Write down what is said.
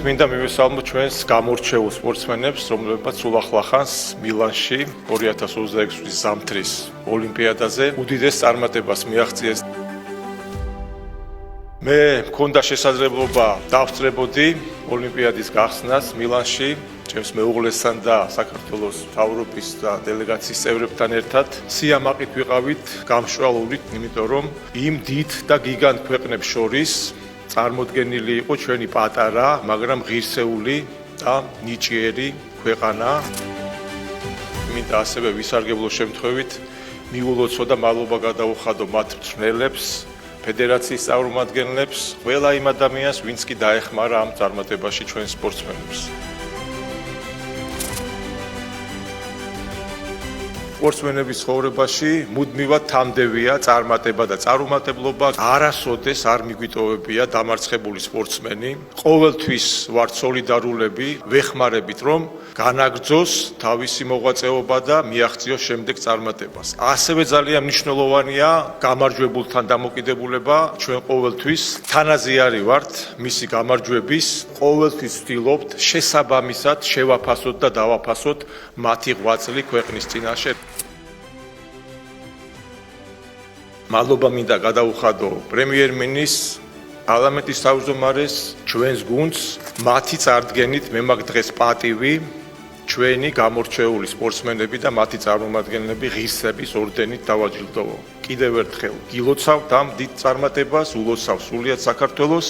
მინდა მივესალმო ჩვენს გამორჩეულ სპორტსმენებს, რომლებმაც სულ ახლახანს მილანში 2026 წლის ზამთრის ოლიმპიადაზე უდიდეს წარმატებას მიაღწიეს. მე მქონდა შესაძლებლობა დავსწრებოდი ოლიმპიადის გახსნას მილანში, ჩემს მეუღლესთან და საქართველოს მთავრობის და დელეგაციის წევრებთან ერთად. სიამაყით ვიყავით გამშვალული, იმიტომ რომ იმ დიდ და გიგანტ ქვეყნებს შორის წარმოდგენილი იყო ჩვენი პატარა, მაგრამ ღირსეული და ნიჭიერი ქვეყანა. მინდა ასევე ვისარგებლო შემთხვევით მიულოცო და მადლობა გადაუხადო მათ მწვრთნელებს, ფედერაციის წარმომადგენლებს, ყველა იმ ადამიანს, ვინც კი დაეხმარა ამ წარმატებაში ჩვენ სპორტსმენებს. სპორტსმენების ცხოვრებაში მუდმივად თამდევია წარმატება და წარუმატებლობა. არასოდეს არ მიგვიტოვებია დამარცხებული სპორტსმენი. ყოველთვის ვართ სოლიდარულები, ვეხმარებით რომ განაგრძოს თავისი მოღვაწეობა და მიაღწიოს შემდეგ წარმატებას. ასევე ძალიან მნიშვნელოვანია გამარჯვებულთან დამოკიდებულება. ჩვენ ყოველთვის თანაზიარი ვართ მისი გამარჯვების. ყოველთვის ვცდილობთ შესაბამისად შევაფასოთ და დავაფასოთ მათი ღვაწლი ქვეყნის წინაშე. მადლობა მინდა გადაუხადო პრემიერ-მინისტრს, პარლამენტის თავმჯდომარეს, ჩვენს გუნდს, მათი წარდგენით მე მაგ დღეს პატივი ჩვენი გამორჩეული სპორტსმენები და მათი წარმომადგენლები ღირსების ორდენით დავაჯილდოვო. კიდევ ერთხელ გილოცავთ ამ დიდ წარმატებას, ულოცავ სრულიად საქართველოს.